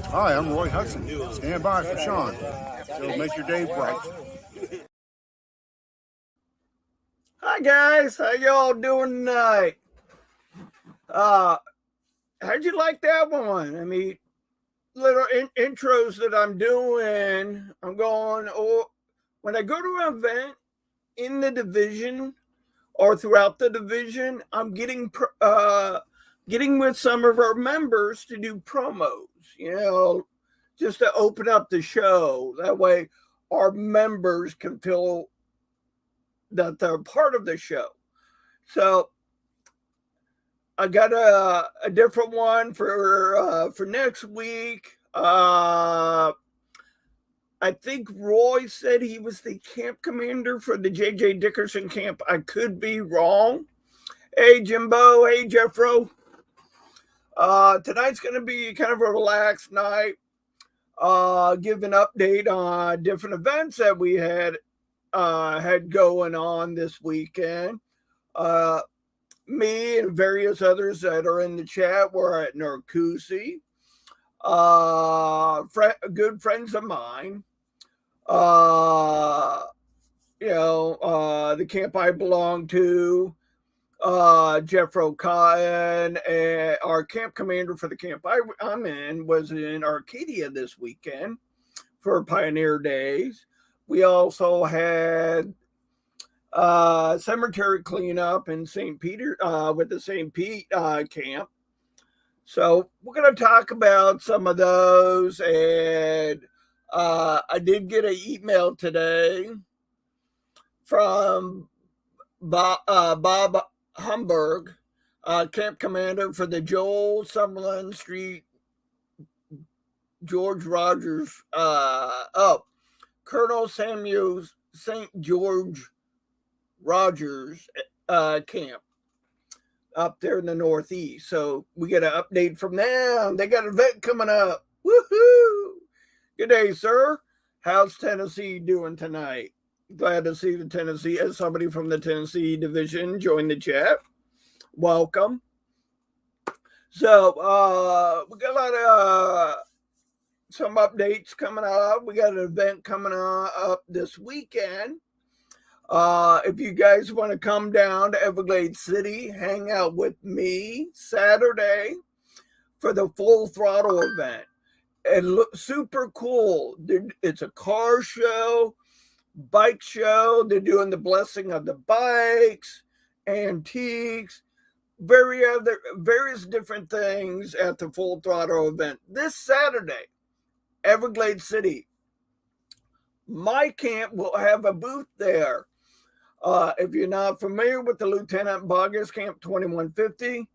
Hi, I'm Roy Hudson. Stand by for Sean. It'll make your day bright. Hi guys, how y'all doing tonight? How'd you like that one? I mean, little intros that I'm doing. I'm going, when I go to an event in the division or throughout the division, I'm getting with some of our members to do promos. Just to open up the show. That way, our members can feel that they're part of the show. So I got a different one for next week. I think Roy said he was the camp commander for the JJ Dickerson camp. I could be wrong. Hey Jimbo, hey Jeffro. Tonight's going to be kind of a relaxed night. Give an update on different events that we had going on this weekend. Me and various others that are in the chat were at Narcoossee. Good friends of mine. The camp I belong to, Jeffro Cotton, and our camp commander for the camp I'm in was in Arcadia this weekend for Pioneer Days. We also had cemetery cleanup in St. Peter with the St. Pete camp. So we're going to talk about some of those. And I did get an email today from Bob Humberg, camp commander for the Joel Summerlin Street George Rogers, Colonel Samuel St. George Rogers camp up there in the Northeast. So we get an update from them. They got an event coming up. Woohoo! Good day, sir. How's Tennessee doing tonight? Glad to see the Tennessee, as somebody from the Tennessee division join the chat. Welcome. So we got a lot of some updates coming up. We got an event coming up this weekend. If you guys want to come down to Everglades City, hang out with me Saturday for the Full Throttle event. It looks super cool. It's a car show, bike show. They're doing the blessing of the bikes, antiques, various different things at the Full Throttle event this Saturday, Everglades City. My camp will have a booth there. If you're not familiar with the Lieutenant Boggess Camp 2150,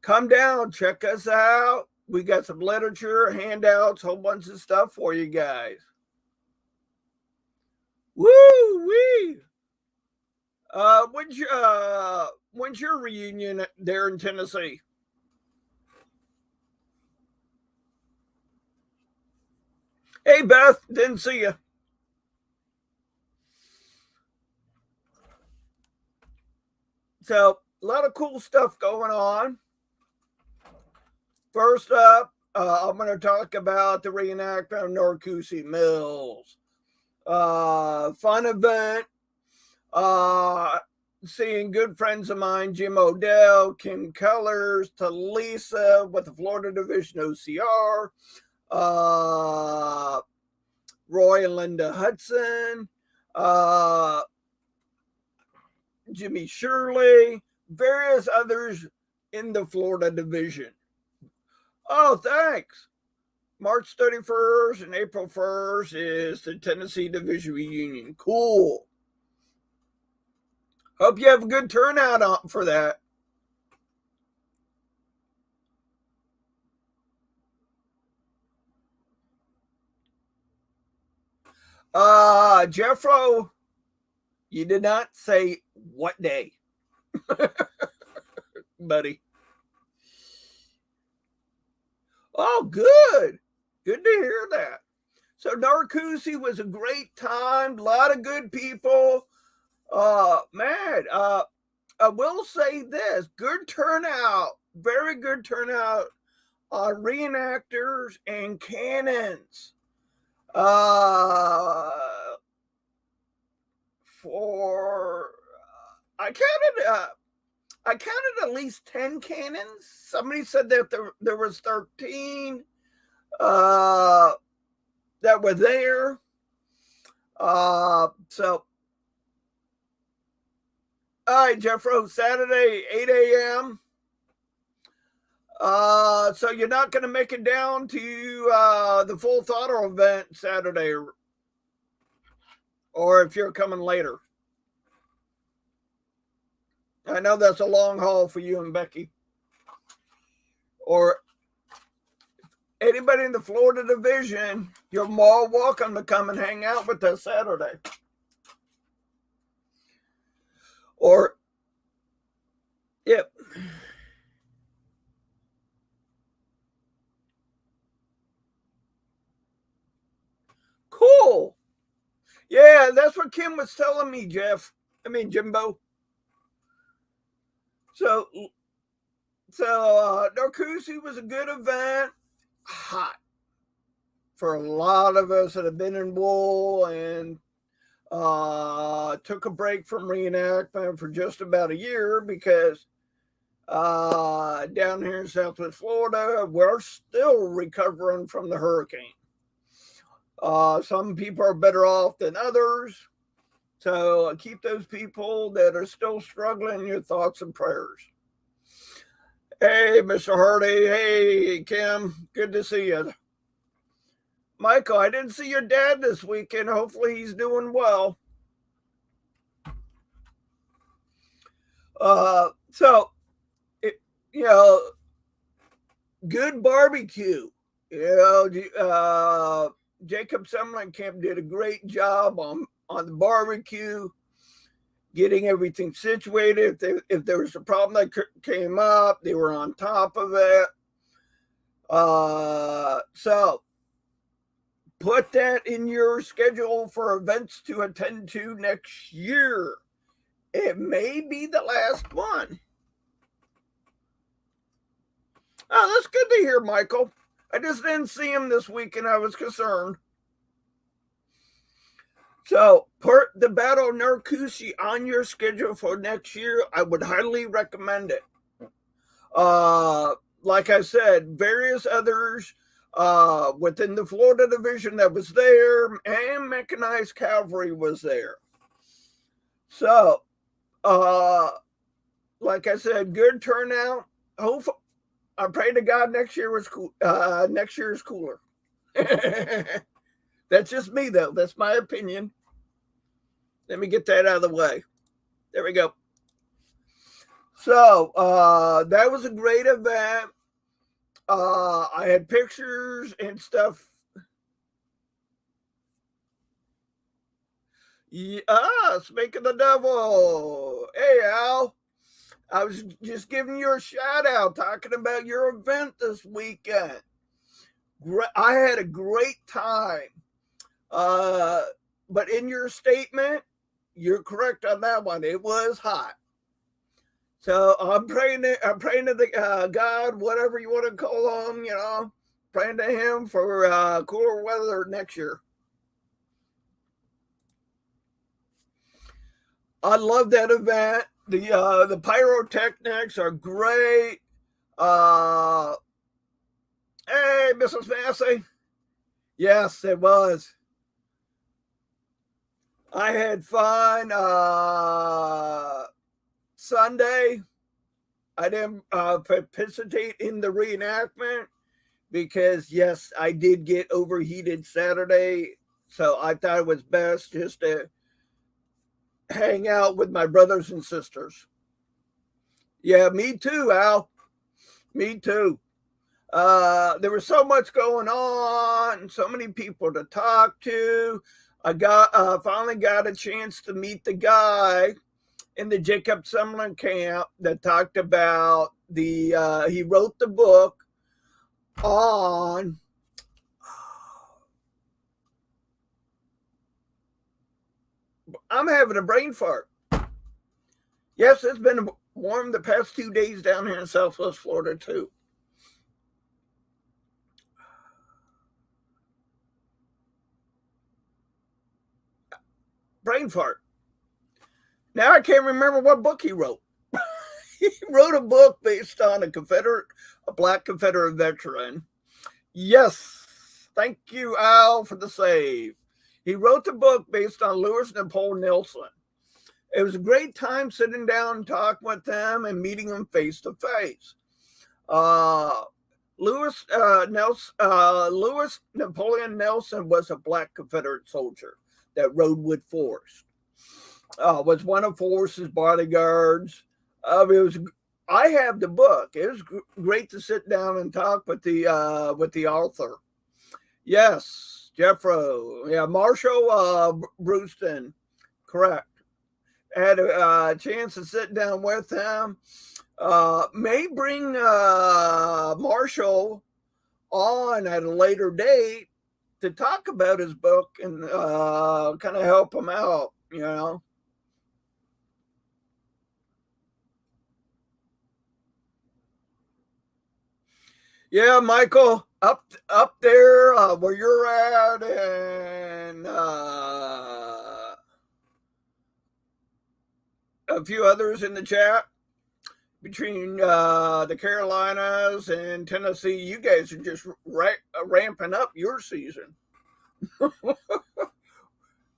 come down, check us out. We got some literature, handouts, whole bunch of stuff for you guys. Woo-wee! When's your reunion there in Tennessee? Hey, Beth, didn't see you. So, a lot of cool stuff going on. First up, I'm going to talk about the reenactment of Narcoossee Mills. Fun event. Seeing good friends of mine, Jim Odell, Kim Cullers, Talisa with the Florida Division OCR, Roy and Linda Hudson, Jimmy Shirley, various others in the Florida Division. Oh, thanks. March 31st and April 1st is the Tennessee Division reunion. Cool. Hope you have a good turnout for that. Jeffro, you did not say what day, buddy. Oh, good. Good to hear that. So Narcoossee was a great time. A lot of good people. Man, I will say this. Good turnout. Very good turnout reenactors and cannons. I counted at least 10 cannons. Somebody said that there was 13 that were there. So, all right, Jeffro, Saturday, 8 a.m. So you're not going to make it down to the Full Throttle event Saturday, or if you're coming later. I know that's a long haul for you and Becky. Or anybody in the Florida division, you're more welcome to come and hang out with us Saturday. Or, yep. Cool. Yeah, that's what Kim was telling me, Jimbo. So Narcoossee was a good event. Hot for a lot of us that have been in wool and took a break from reenactment for just about a year because down here in Southwest Florida, we're still recovering from the hurricane. Some people are better off than others. So keep those people that are still struggling in your thoughts and prayers. Hey, Mr. Hardy. Hey, Kim. Good to see you. Michael, I didn't see your dad this weekend. Hopefully he's doing well. Good barbecue. Jacob Summerlin did a great job on the barbecue, getting everything situated. If there was a problem that came up, they were on top of it. So put that in your schedule for events to attend to next year. It may be the last one. Oh, that's good to hear, Michael. I just didn't see him this week and I was concerned. So put the Battle of Narcoossee on your schedule for next year. I would highly recommend it. Like I said, various others within the Florida division that was there, and mechanized cavalry was there. So, like I said, good turnout. Hopefully, I pray to God next year was cool. Next year is cooler. That's just me, though. That's my opinion. Let me get that out of the way. There we go. So that was a great event. I had pictures and stuff. Yeah, speak of the devil. Hey, Al. I was just giving you a shout out talking about your event this weekend. I had a great time. But in your statement, you're correct on that one. It was hot. So I'm praying to the God, whatever you want to call him, praying to him for cooler weather next year. I love that event. The pyrotechnics are great. Hey, Mrs. Massey. Yes, it was. I had fun. Sunday, I didn't participate in the reenactment because, yes, I did get overheated Saturday. So I thought it was best just to hang out with my brothers and sisters. Yeah, me too, Al. Me too. There was so much going on, so many people to talk to. I finally got a chance to meet the guy in the Jacob Summerlin camp that talked about he wrote the book on I'm having a brain fart. Yes, it's been warm the past 2 days down here in Southwest Florida too. brain fart. Now I can't remember what book he wrote. He wrote a book based on a black Confederate veteran. Yes, thank you, Al, for the save. He wrote the book based on Lewis Napoleon Nelson. It was a great time sitting down and talking with them and meeting them face to face. Lewis Napoleon Nelson was a black Confederate soldier that rode with Forrest. Was one of Forrest's bodyguards. I have the book. It was great to sit down and talk with the author. Yes, Jeffro. Yeah, Marshall Brewston. Correct. Had a chance to sit down with him. May bring Marshall on at a later date to talk about his book and kind of help him out, you know. Yeah, Michael, up there where you're at, and a few others in the chat between the Carolinas and Tennessee. You guys are just ramping up your season.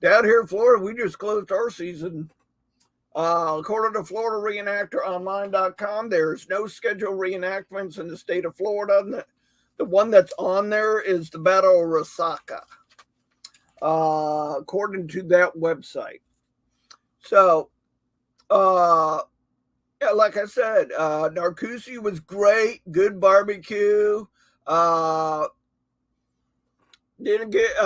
Down here in Florida, we just closed our season. According to FloridaReenactorOnline.com, there's no scheduled reenactments in the state of Florida. The one that's on there is the Battle of Resaca, according to that website. So, yeah, like I said, Narcoossee was great, good barbecue. Didn't get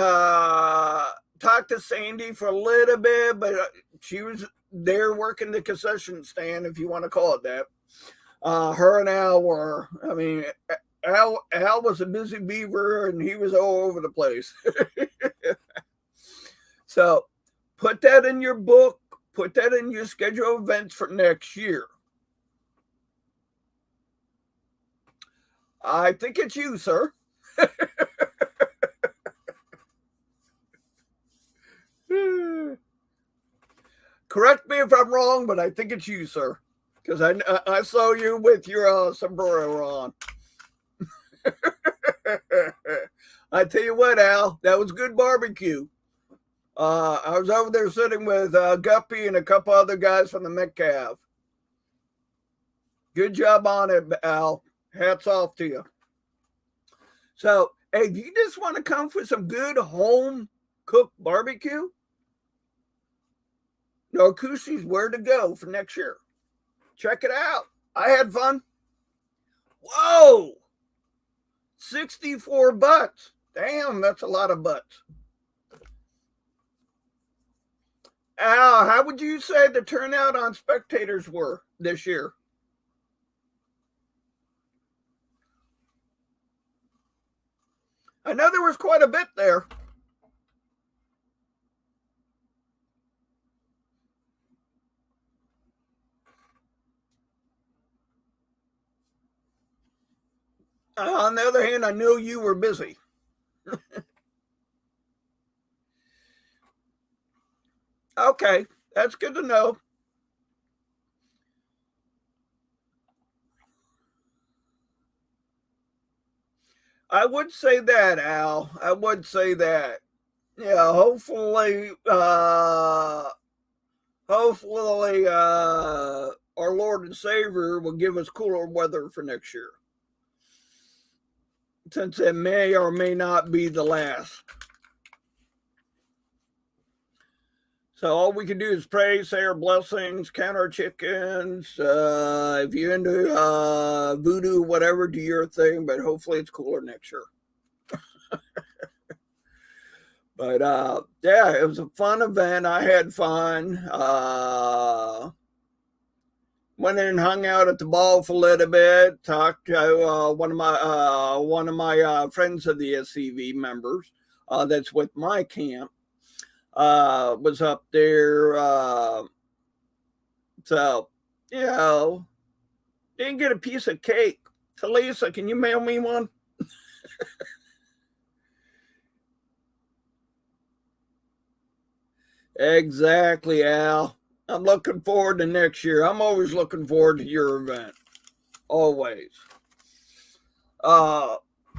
talked to Sandy for a little bit, but she was there working the concession stand, if you want to call it that. Her and Al were, I mean, Al was a busy beaver and he was all over the place. So put that in your book, put that in your schedule of events for next year. I think it's you, sir. Correct me if I'm wrong, but I think it's you, sir, because I saw you with your sombrero on. I tell you what, Al, that was good barbecue. I was over there sitting with Guppy and a couple other guys from the Metcalf. Good job on it, Al. Hats off to you. So, hey, if you just want to come for some good home cooked barbecue, Narcoossee's where to go for next year. Check it out. I had fun. Whoa! 64 butts. Damn, that's a lot of butts. Al, how would you say the turnout on spectators were this year? I know there was quite a bit there. On the other hand, I know you were busy. Okay, that's good to know. I would say that, Al. I would say that. Yeah, hopefully, our Lord and Savior will give us cooler weather for next year, since it may or may not be the last. So all we can do is pray, say our blessings, count our chickens. If you're into voodoo, whatever, do your thing. But hopefully it's cooler next year. But yeah, it was a fun event. I had fun. Went in and hung out at the ball for a little bit. Talked to one of my friends of the SCV members that's with my camp. Was up there. So, you know, didn't get a piece of cake. Talisa, can you mail me one? Exactly, Al. I'm looking forward to next year. I'm always looking forward to your event. Always. Uh,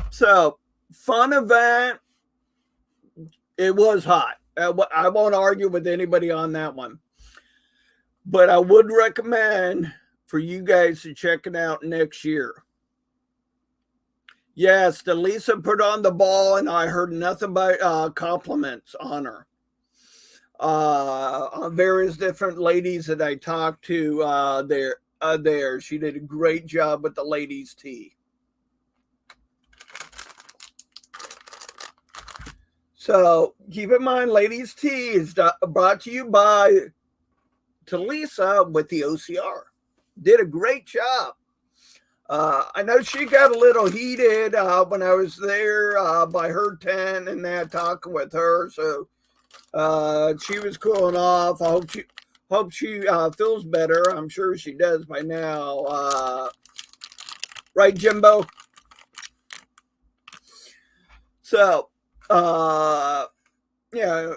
so fun event. It was hot. I won't argue with anybody on that one. But I would recommend for you guys to check it out next year. Yes, Delisa put on the ball, and I heard nothing but compliments on her. On various different ladies that I talked to there. She did a great job with the ladies' tea. So keep in mind, ladies' tea is brought to you by Talisa with the OCR. Did a great job. I know she got a little heated when I was there by her tent and that talking with her. So she was cooling off. I hope she feels better. I'm sure she does by now. Right, Jimbo? So, yeah,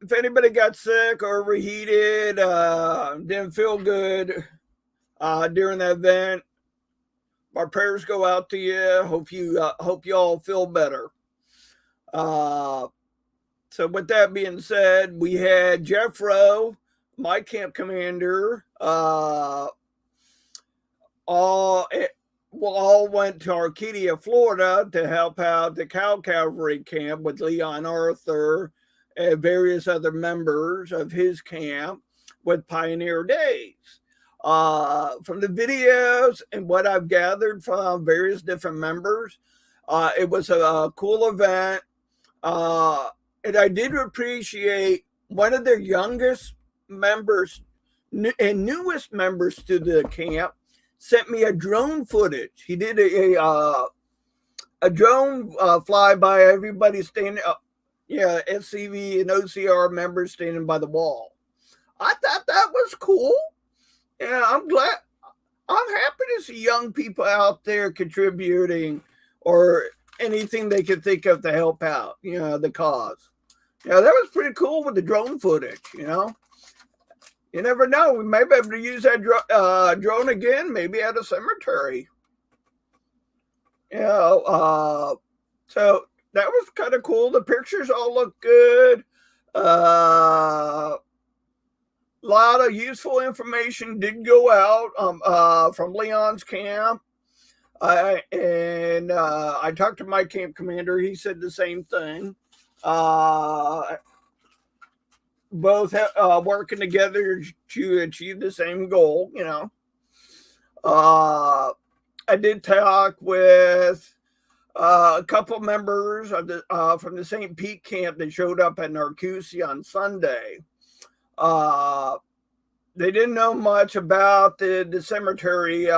if anybody got sick or overheated, didn't feel good during that event, our prayers go out to you. Hope you all feel better. So with that being said, we had Jeff Rowe, my camp commander, all went to Arcadia, Florida to help out the Cow Cavalry camp with Leon Arthur and various other members of his camp with Pioneer Days. From the videos and what I've gathered from various different members, it was a cool event. And I did appreciate one of their youngest members and newest members to the camp sent me a drone footage. He did a drone flyby. Everybody standing up, SCV and OCR members standing by the wall. I thought that was cool. Yeah, I'm glad. I'm happy to see young people out there contributing or anything they could think of to help out, the cause. That was pretty cool with the drone footage, You never know. We may be able to use that drone again, maybe at a cemetery. So that was kind of cool. The pictures all look good. A lot of useful information did go out from Leon's camp. I talked to my camp commander. He said the same thing. Both working together to achieve the same goal, I did talk with a couple members of from the St. Pete camp that showed up at Narcoossee on Sunday. They didn't know much about the cemetery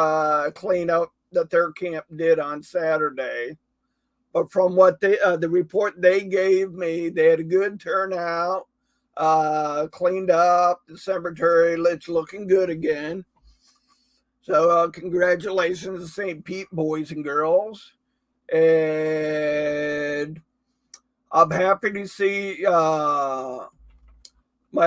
cleanup that their camp did on Saturday. But from what the report they gave me, they had a good turnout, cleaned up the cemetery. It's looking good again. So congratulations to St. Pete boys and girls. And I'm happy to see my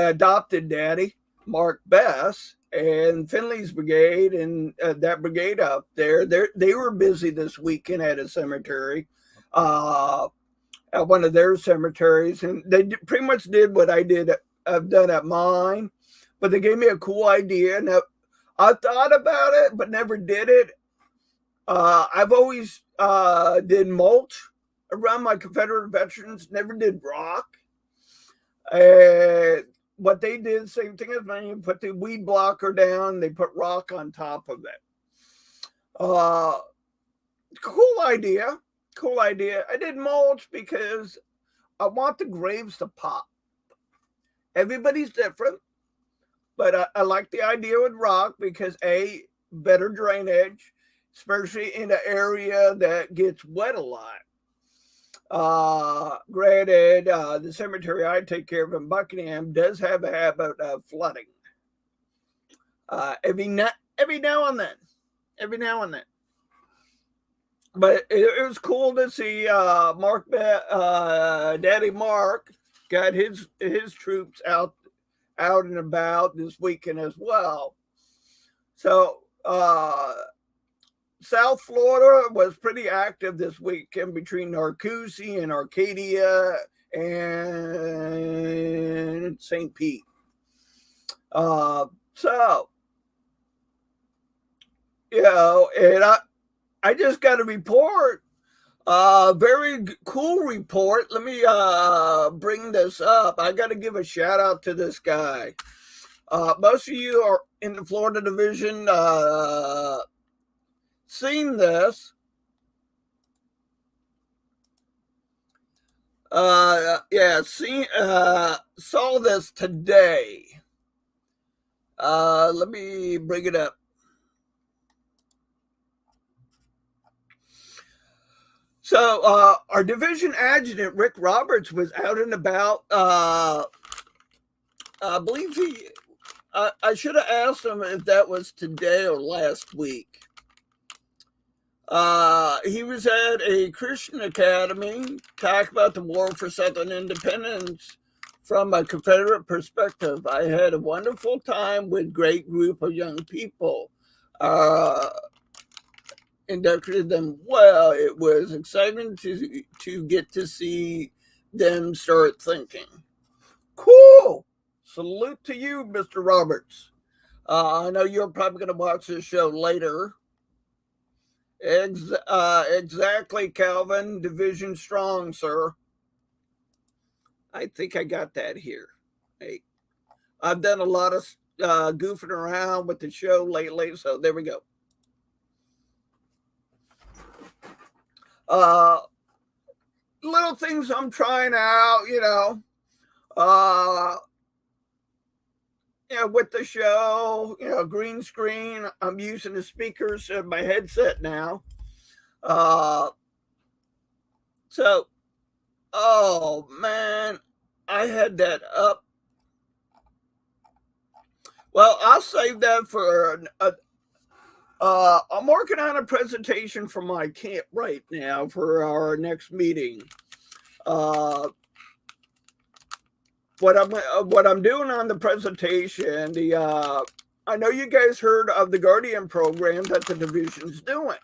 adopted daddy, Mark Bess, and Finley's brigade and that brigade up there. They were busy this weekend at a cemetery, at one of their cemeteries, and they pretty much did what I've done at mine, but they gave me a cool idea. Now, I thought about it, but never did it. I've always did mulch around my Confederate veterans, never did rock. What they did, same thing as me, put the weed blocker down, they put rock on top of it. Cool idea. I did mulch because I want the graves to pop. Everybody's different, but I like the idea with rock because better drainage, especially in an area that gets wet a lot. Granted, the cemetery I take care of in Buckingham does have a habit of flooding. Every now and then. But it was cool to see Daddy Mark got his troops out out and about this weekend as well. So, South Florida was pretty active this weekend between Narcoossee and Arcadia and St. Pete. So, and I just got a report, very cool report. Let me bring this up. I got to give a shout out to this guy. Most of you are in the Florida division, seen this. Saw this today. Let me bring it up. So, our division adjutant, Rick Roberts, was out and about. I believe I should have asked him if that was today or last week. He was at a Christian academy, talking about the war for Southern independence from a Confederate perspective. I had a wonderful time with a great group of young people. Inducted them well. It was exciting to get to see them start thinking. Cool. Salute to you, Mr. Roberts. I know you're probably going to watch this show later. Exactly, Calvin. Division strong, sir. I think I got that here. Hey, I've done a lot of goofing around with the show lately, so there we go. Little things I'm trying out, with the show, green screen. I'm using the speakers of my headset now. So, oh man, I had that up. Well, I'll save that for I'm working on a presentation for my camp right now for our next meeting. What I'm doing on the presentation, I know you guys heard of the Guardian program that the division's doing.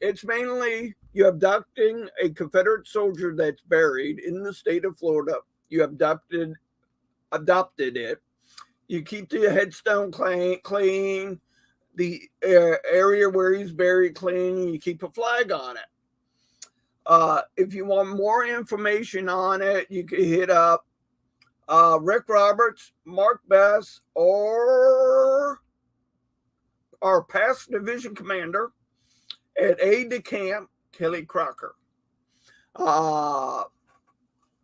It's mainly you abducting a Confederate soldier that's buried in the state of Florida. You adopted it. You keep the headstone clean, the area where he's buried clean, and you keep a flag on it. If you want more information on it, you can hit up Rick Roberts, Mark Bass, or our past division commander at aide de camp, Kelly Crocker.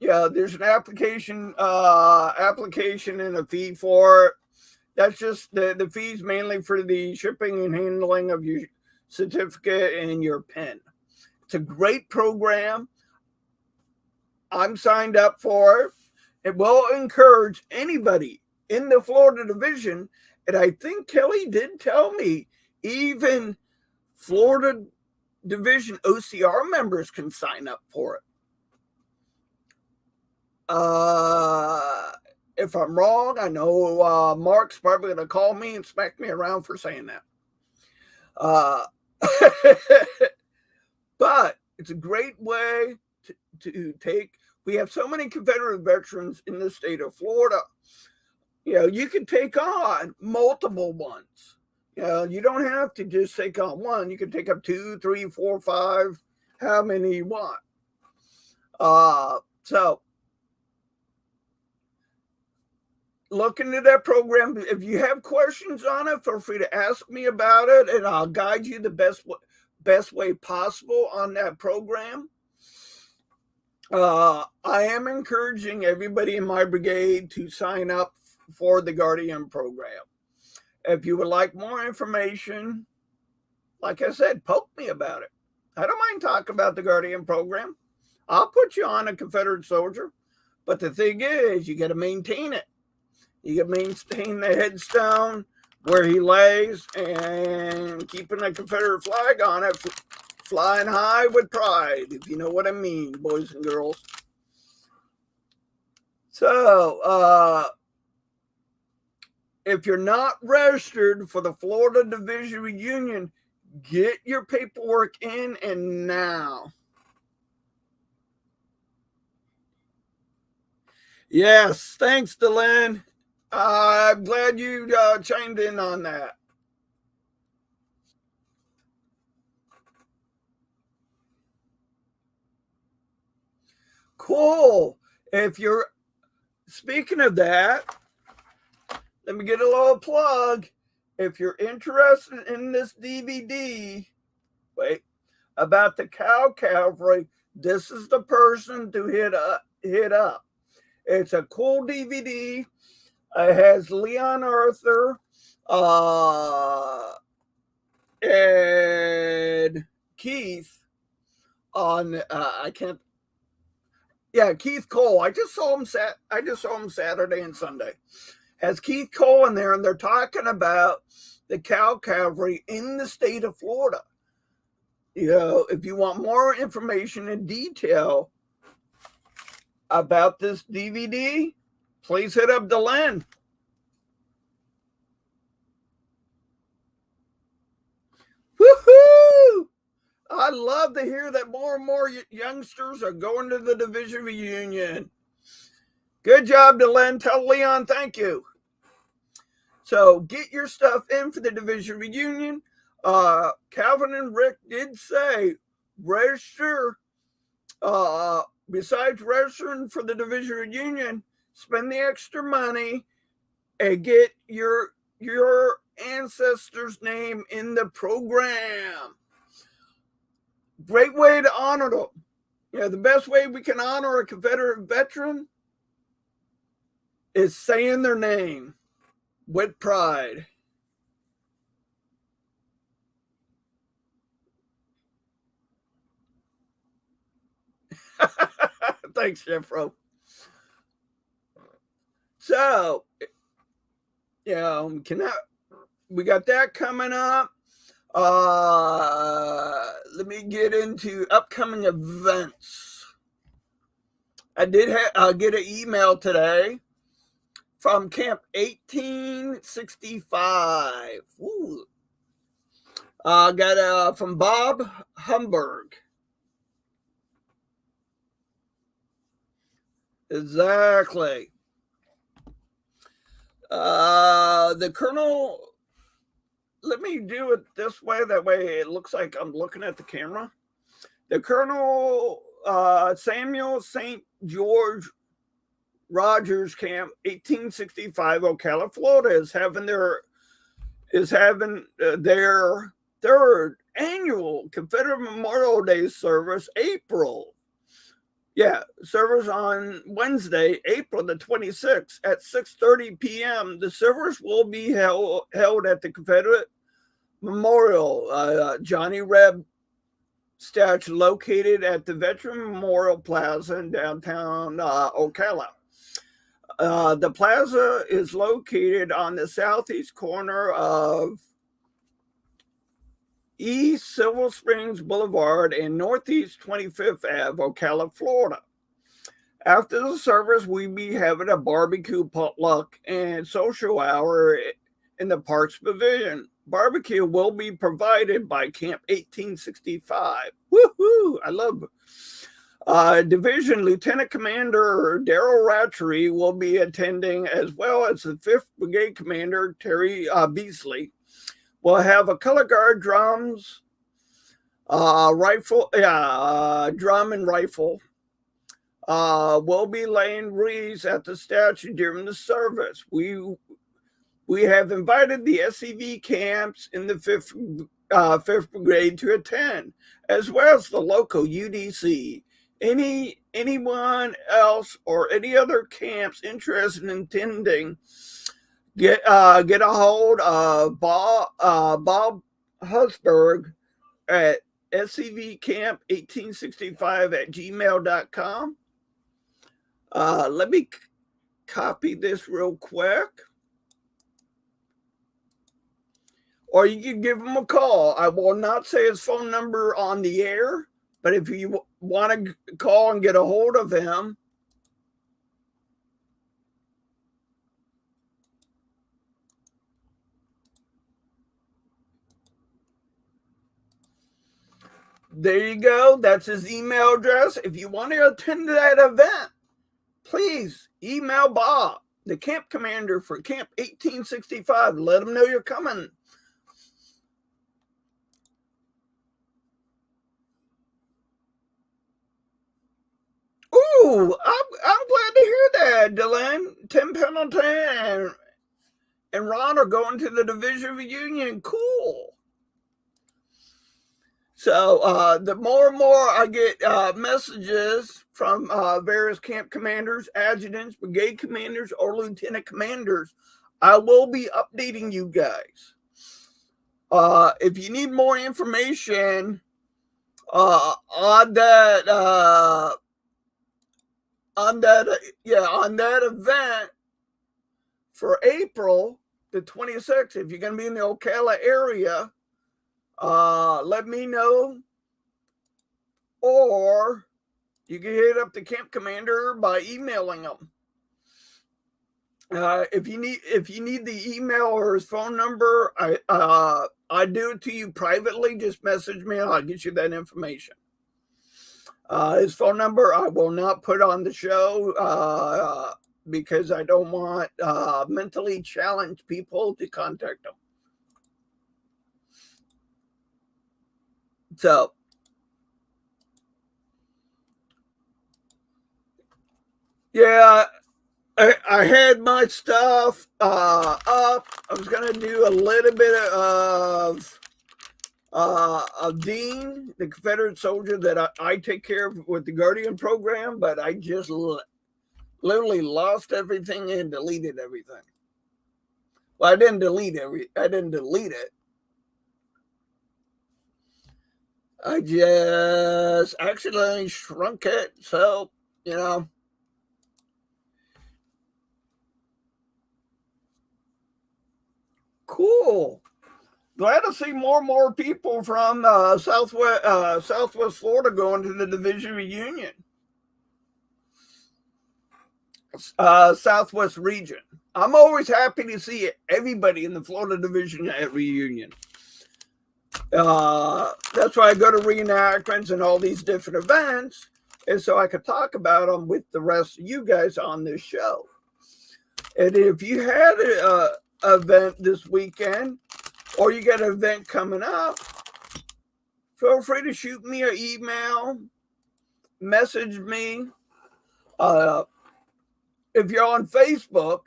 There's an application and a fee for it. That's just the fees mainly for the shipping and handling of your certificate and your pen. It's a great program. I'm signed up for it. It will encourage anybody in the Florida division. And I think Kelly did tell me even Florida division OCR members can sign up for it. If I'm wrong, I know Mark's probably going to call me and smack me around for saying that. But it's a great way to take. We have so many Confederate veterans in the state of Florida. You can take on multiple ones. You don't have to just take on one. You can take up 2, 3, 4, 5, how many you want. So look into that program. If you have questions on it, feel free to ask me about it, and I'll guide you the best way possible on that program. I am encouraging everybody in my brigade to sign up for the Guardian program. If you would like more information, like I said, poke me about it. I don't mind talking about the Guardian program. I'll put you on a Confederate soldier, but the thing is, you got to maintain it. You can maintain the headstone where he lays and keeping a Confederate flag on it, flying high with pride, if you know what I mean, boys and girls. So, if you're not registered for the Florida Division Reunion, get your paperwork in and now. Yes, thanks, Delenn. I'm glad you chimed in on that. Cool. If you're speaking of that, let me get a little plug. If you're interested in this DVD, about the Cow Cavalry, this is the person to hit up. It's a cool DVD. It has Leon Arthur, and Keith on. Keith Cole. I just saw him Saturday and Sunday. Has Keith Cole in there, and they're talking about the Cow Cavalry in the state of Florida. If you want more information in detail about this DVD, please hit up Delenn. Woohoo! I love to hear that more and more youngsters are going to the division reunion. Good job, Delenn. Tell Leon thank you. So get your stuff in for the division reunion. Calvin and Rick did say register. Besides registering for the division reunion, spend the extra money and get your ancestor's name in the program. Great way to honor them. The best way we can honor a Confederate veteran is saying their name with pride. Thanks, Jeffro. So, we got that coming up. Let me get into upcoming events. I did get an email today from Camp 1865. Ooh. Got from Bob Humberg. Exactly. The Colonel, let me do it this way. That way it looks like I'm looking at the camera. The Colonel Samuel St. George Rogers Camp 1865 Ocala, Florida is having their third annual Confederate Memorial Day service, service on Wednesday, April the 26th at 6:30 p.m. The service will be held at the Confederate Memorial Johnny Reb statue located at the Veteran Memorial Plaza in downtown Ocala. The plaza is located on the southeast corner of East Silver Springs Boulevard and Northeast 25th Ave, Ocala, Florida. After the service, we'll be having a barbecue, potluck, and social hour in the Parks Pavilion. Barbecue will be provided by Camp 1865. Woohoo! I love it. Division Lieutenant Commander Daryl Ratchery will be attending, as well as the 5th Brigade Commander Terry Beasley. We'll have a color guard drums, drum and rifle. We'll be laying wreaths at the statue during the service. We have invited the SCV camps in the 5th Brigade to attend, as well as the local UDC. Anyone else or any other camps interested in attending, get a hold of Bob Husberg at scvcamp1865@gmail.com. Let me copy this real quick. Or you can give him a call. I will not say his phone number on the air, but if you want to call and get a hold of him, There you go. That's his email address. If you want to attend that event, please email Bob, the camp commander for Camp 1865. Let him know you're coming. Ooh, I'm glad to hear that, Dylan. Tim Pendleton and Ron are going to the Division Reunion. Cool. So the more and more I get messages from various camp commanders, adjutants, brigade commanders, or lieutenant commanders, I will be updating you guys. If you need more information on that event for April the 26th, if you're going to be in the Ocala area, let me know, or you can hit up the camp commander by emailing them. If you need the email or his phone number, I do it to you privately. Just message me and I'll get you that information. His phone number I will not put on the show because I don't want mentally challenged people to contact him. So, yeah, I had my stuff up. I was going to do a little bit of Dean, the Confederate soldier that I take care of with the Guardian program, but I just literally lost everything and deleted everything. Well, I didn't delete it. I just accidentally shrunk it. So, you know. Cool. Glad to see more and more people from Southwest Florida going to the Division Reunion. Southwest region. I'm always happy to see everybody in the Florida Division at reunion. That's why I go to reenactments and all these different events, and so I could talk about them with the rest of you guys on this show. And if you had an event this weekend, or you got an event coming up, feel free to shoot me an email, message me. If you're on Facebook,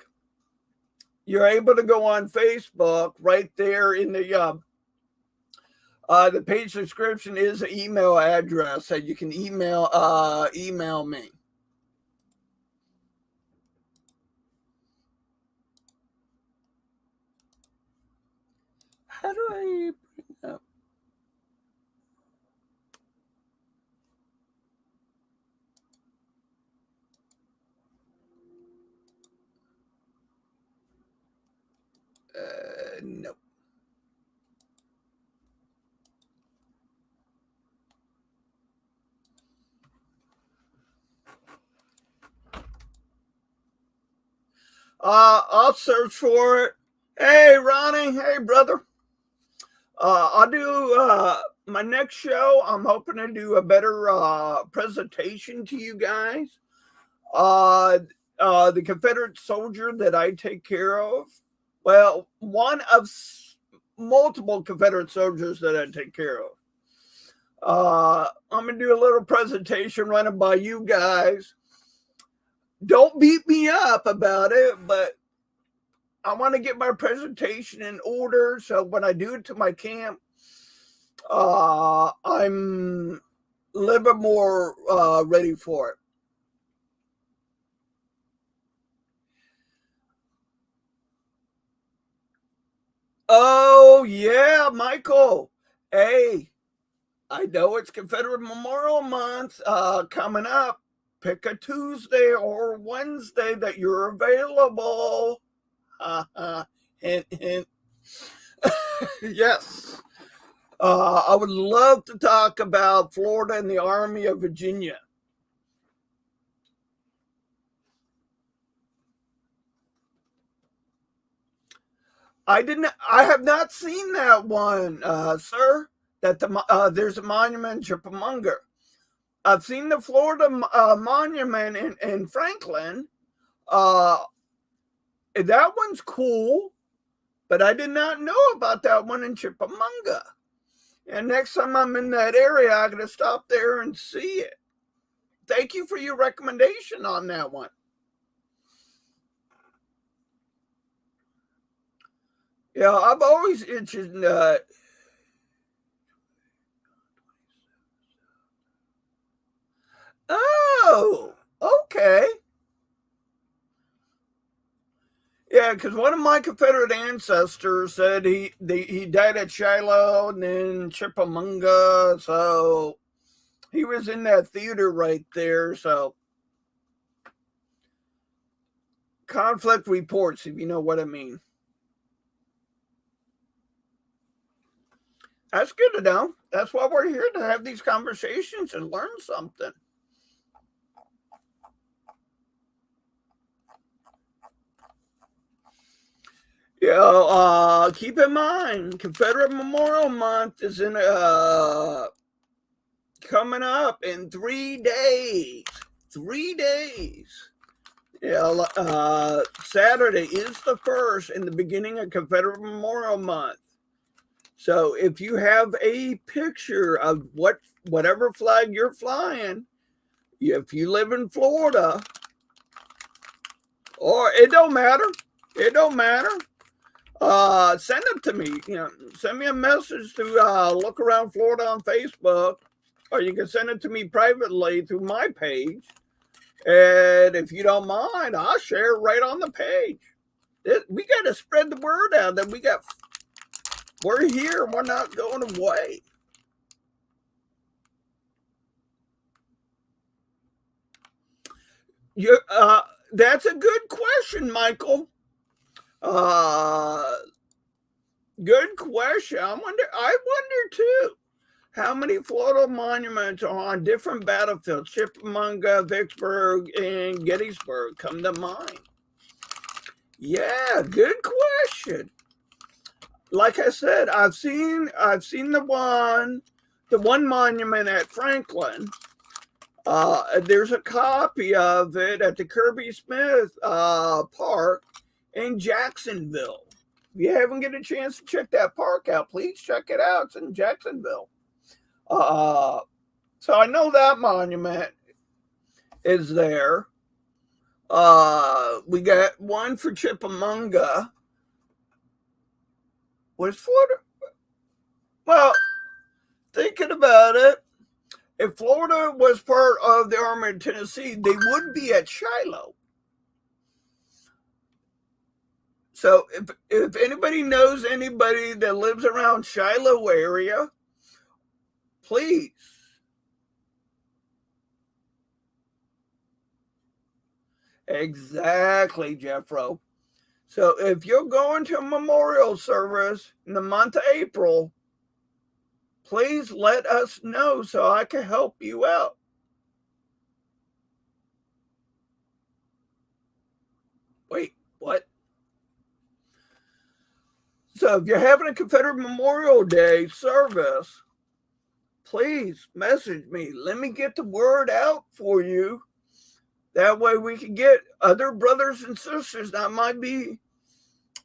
you're able to go on Facebook right there in the page description is an email address that you can email me. How do I bring up? Nope. I'll search for it. Hey, Ronnie. Hey, brother. I'll do my next show. I'm hoping to do a better presentation to you guys. The Confederate soldier that I take care of. Well, one of multiple Confederate soldiers that I take care of. I'm going to do a little presentation running by you guys. Don't beat me up about it, but I want to get my presentation in order so when I do it to my camp, I'm a little bit more ready for it. Oh, yeah, Michael. Hey, I know it's Confederate Memorial Month coming up. Pick a Tuesday or Wednesday that you're available. Hint, hint. Yes. I would love to talk about Florida and the Army of Virginia. I have not seen that one, sir. that there's a monument in Chickamauga. I've seen the Florida monument in Franklin. That one's cool, but I did not know about that one in Chickamauga. And next time I'm in that area, I'm going to stop there and see it. Thank you for your recommendation on that one. Yeah, I've always interested in oh, okay. Yeah, because one of my Confederate ancestors said he died at Shiloh and then Chickamauga, so he was in that theater right there. So conflict reports, if you know what I mean. That's good to know. That's why we're here, to have these conversations and learn something. Yeah, keep in mind, Confederate Memorial Month is coming up in 3 days. 3 days. Yeah, Saturday is the first in the beginning of Confederate Memorial Month. So if you have a picture of whatever flag you're flying, if you live in Florida, or it don't matter, send them to me. Send me a message through Look Around Florida on Facebook, or you can send it to me privately through my page. And if you don't mind, I'll share it right on the page. We got to spread the word out that we're here. We're not going away. That's a good question, Michael. Good question. I wonder too, how many Florida monuments are on different battlefields? Chickamauga, Vicksburg, and Gettysburg come to mind. Yeah, good question. Like I said, I've seen the one monument at Franklin. There's a copy of it at the Kirby Smith Park in Jacksonville. If you haven't get a chance to check that park out, please check it out. It's in Jacksonville. So I know that monument is there. We got one for Chickamauga. Was Florida? Well, thinking about it, if Florida was part of the Army of Tennessee, they would be at Shiloh. So if anybody knows anybody that lives around Shiloh area, please. Exactly, Jeffro. So if you're going to a memorial service in the month of April, please let us know so I can help you out. Wait, what? So if you're having a Confederate Memorial Day service, please message me. Let me get the word out for you. That way we can get other brothers and sisters that might be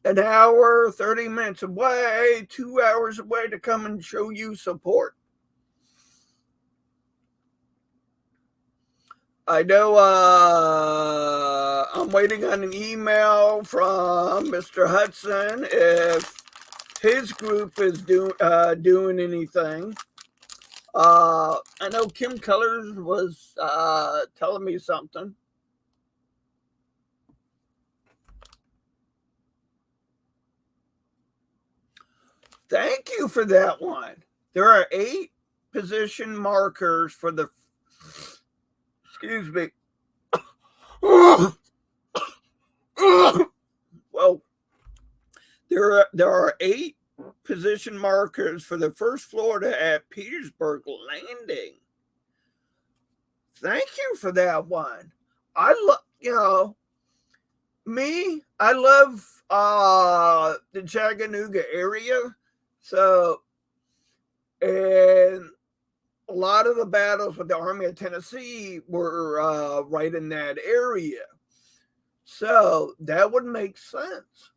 an hour, 30 minutes away, 2 hours away to come and show you support. I know I'm waiting on an email from Mr. Hudson if his group is doing anything. I know Kim Colors was telling me something. Thank you for that one. There are 8 position markers for the. Excuse me. Well, there are 8 position markers for the First Florida at Petersburg Landing. Thank you for that one. I love, I love, the Chattanooga area. So, And a lot of the battles with the Army of Tennessee were right in that area. So that would make sense.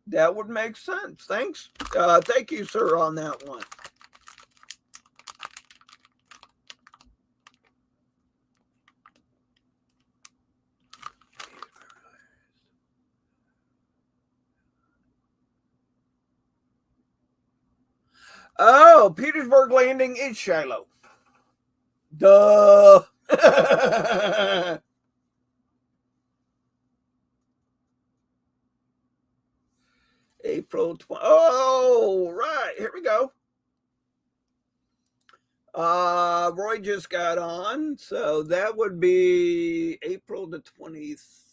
That would make sense. Thanks. Thank you, sir, on that one. Oh, Petersburg Landing is Shiloh. Duh. April 20. Oh, right. Here we go. Roy just got on, so that would be April the 28th.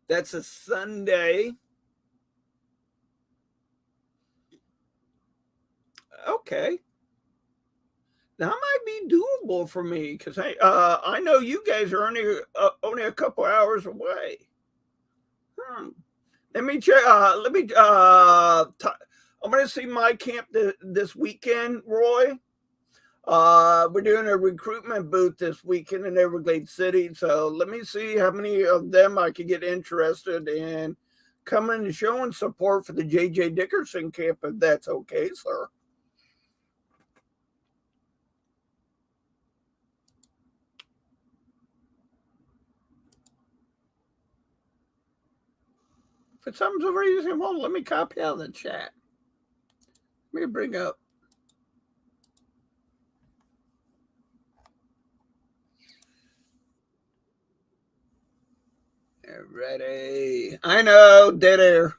That's a Sunday. Okay. That might be doable for me because I know you guys are only a couple hours away. Let me check. I'm going to see my camp this weekend, Roy. We're doing a recruitment booth this weekend in Everglades City, so let me see how many of them I can get interested in coming and showing support for the J.J. Dickerson camp, if that's okay, sir. For some reason, well, let me copy out of the chat. Let me bring up. Ready. I know, dead air.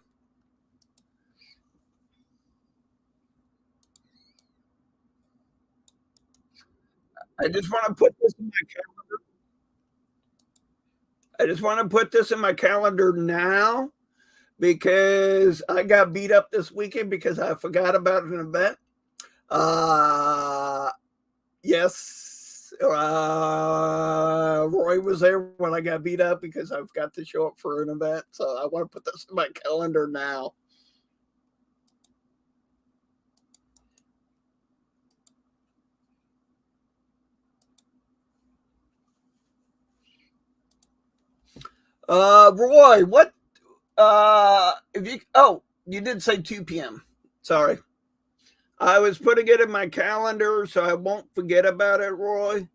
I just want to put this in my calendar. I just want to put this in my calendar now because I got beat up this weekend because I forgot about an event. Yes, Roy was there when I got beat up because I forgot to show up for an event. So I want to put this in my calendar now. Roy, what? If you you did say 2 p.m. Sorry. I was putting it in my calendar so I won't forget about it, Roy.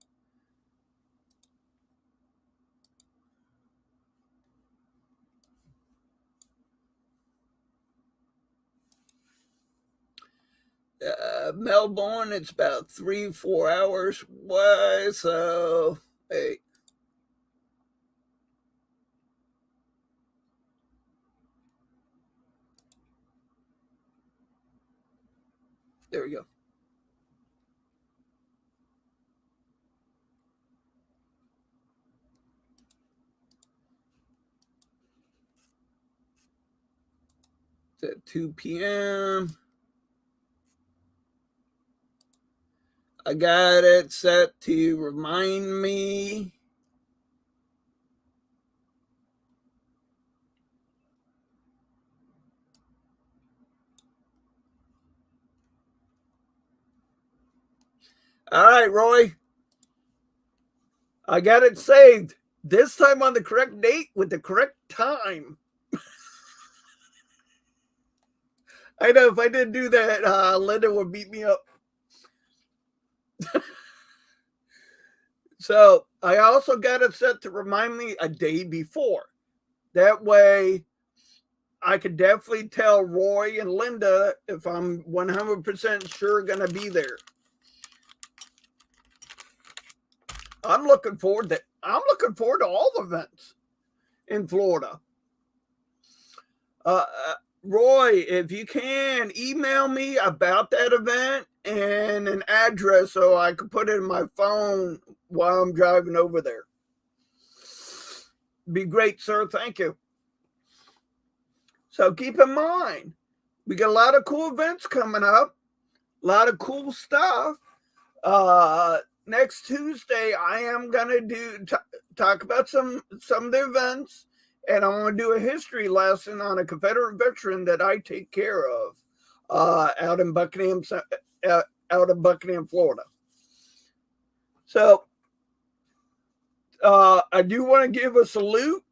Melbourne, it's about 3-4 hours away. So, hey. There we go. It's at 2 p.m. I got it set to remind me. All right, Roy. I got it saved. This time on the correct date with the correct time. I know if I didn't do that, Linda would beat me up. So I also got it set to remind me a day before. That way I could definitely tell Roy and Linda if I'm 100% sure going to be there. I'm looking forward to all the events in Florida. Roy, if you can, email me about that event and an address so I can put it in my phone while I'm driving over there. Be great, sir. Thank you. So keep in mind, we got a lot of cool events coming up, a lot of cool stuff. Next Tuesday, I am going to talk about some of the events, and I want to do a history lesson on a Confederate veteran that I take care of out in Buckingham, Florida. So I do want to give a salute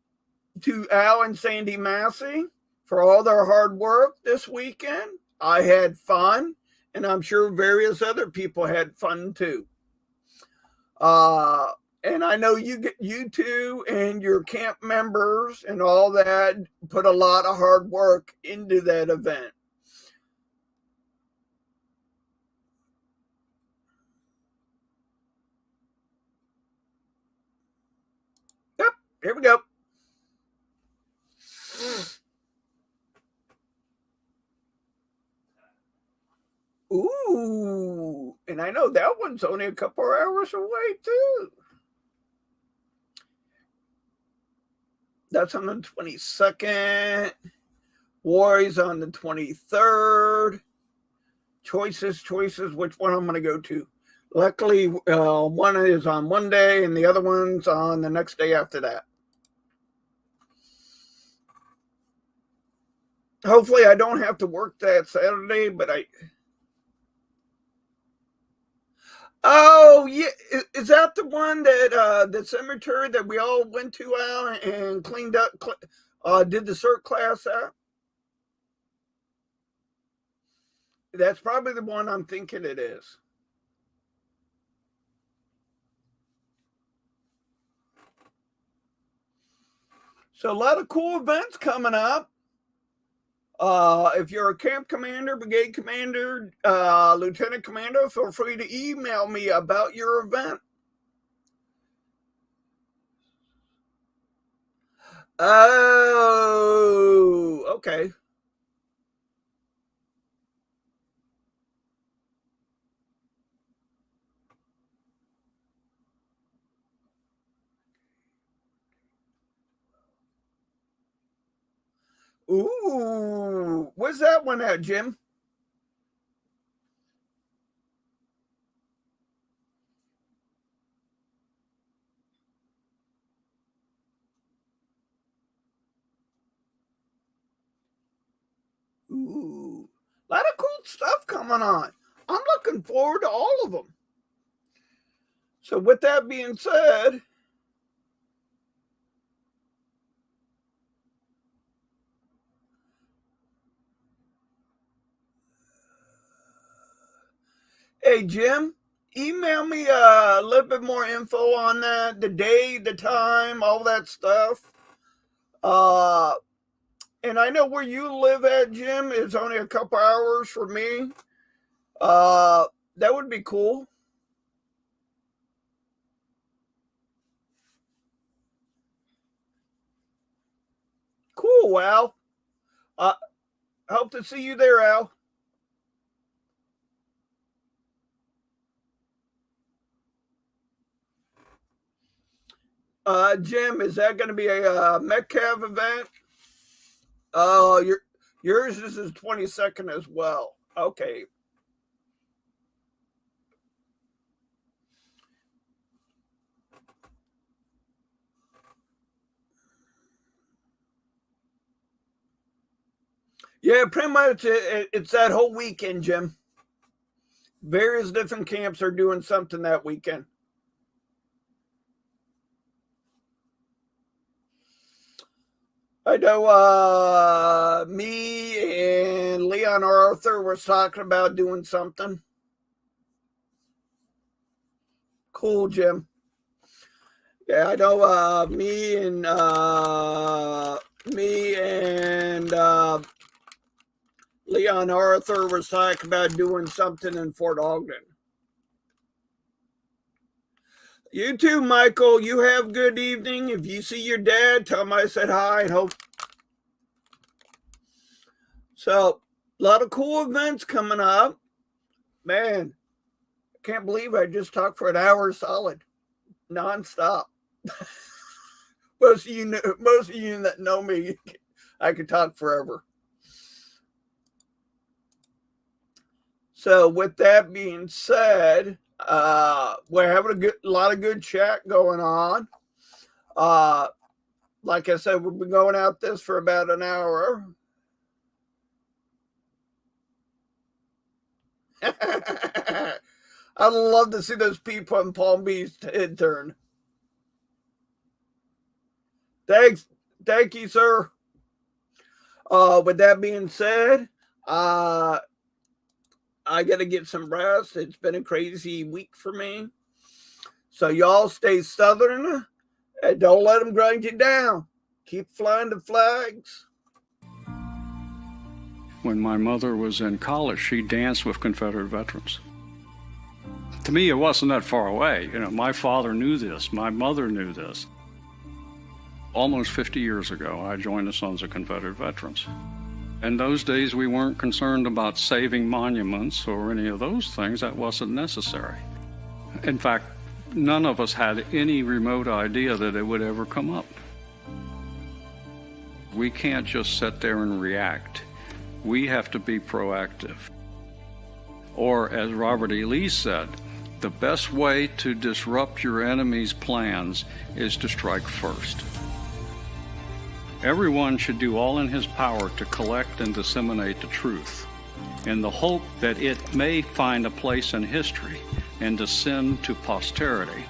to Al and Sandy Massey for all their hard work this weekend. I had fun, and I'm sure various other people had fun too. And I know you two and your camp members and all that put a lot of hard work into that event. Yep, here we go. Ooh, and I know that one's only a couple of hours away too. That's on the 22nd. Warriors on the 23rd. Choices. Which one I'm going to go to? Luckily, one is on Monday and the other one's on the next day after that. Hopefully, I don't have to work that Saturday, but Oh, yeah. Is that the one that the cemetery that we all went to out and cleaned up, did the CERT class at? That's probably the one I'm thinking it is. So a lot of cool events coming up. If you're a camp commander, brigade commander, lieutenant commander, feel free to email me about your event. Oh, okay. Ooh, where's that one at, Jim? Ooh, a lot of cool stuff coming on. I'm looking forward to all of them. So, with that being said, hey, Jim, email me a little bit more info on that, the day, the time, all that stuff. And I know where you live at, Jim, is only a couple hours for me. That would be cool. Cool, Al. Hope to see you there, Al. Jim, is that going to be a Metcalf event? Oh, yours is his 22nd as well. Okay. Yeah, pretty much it's that whole weekend, Jim. Various different camps are doing something that weekend. I know me and Leon Arthur were talking about doing something. Cool, Jim. Yeah, I know me and Leon Arthur was talking about doing something in Fort Ogden. You too, Michael. You have a good evening. If you see your dad, tell him I said hi and hope. So, a lot of cool events coming up. Man, I can't believe I just talked for an hour solid, nonstop. Most of you that know me, I could talk forever. So, with that being said, we're having a lot of good chat going on. Like I said, we've been going out this for about an hour. I'd love to see those people in Palm Beach head turn. Thank you, sir. With that being said, I got to get some rest. It's been a crazy week for me. So y'all stay Southern and don't let them grind you down. Keep flying the flags. When my mother was in college, she danced with Confederate veterans. To me, it wasn't that far away. You know, my father knew this. My mother knew this. Almost 50 years ago, I joined the Sons of Confederate Veterans. In those days, we weren't concerned about saving monuments or any of those things. That wasn't necessary. In fact, none of us had any remote idea that it would ever come up. We can't just sit there and react. We have to be proactive. Or, as Robert E. Lee said, the best way to disrupt your enemy's plans is to strike first. Everyone should do all in his power to collect and disseminate the truth, in the hope that it may find a place in history and descend to posterity.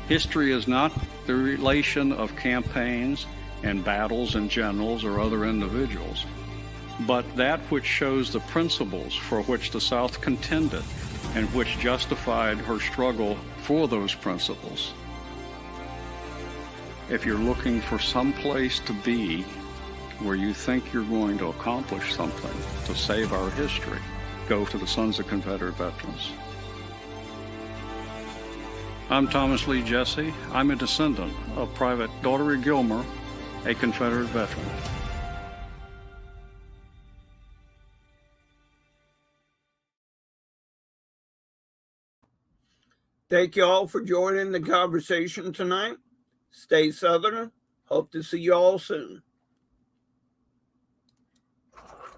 History is not the relation of campaigns and battles and generals or other individuals, but that which shows the principles for which the South contended and which justified her struggle for those principles. If you're looking for some place to be where you think you're going to accomplish something to save our history, go to the Sons of Confederate Veterans. I'm Thomas Lee Jesse. I'm a descendant of Private Daughtery Gilmer, a Confederate veteran. Thank you all for joining the conversation tonight. Stay Southern. Hope to see you all soon.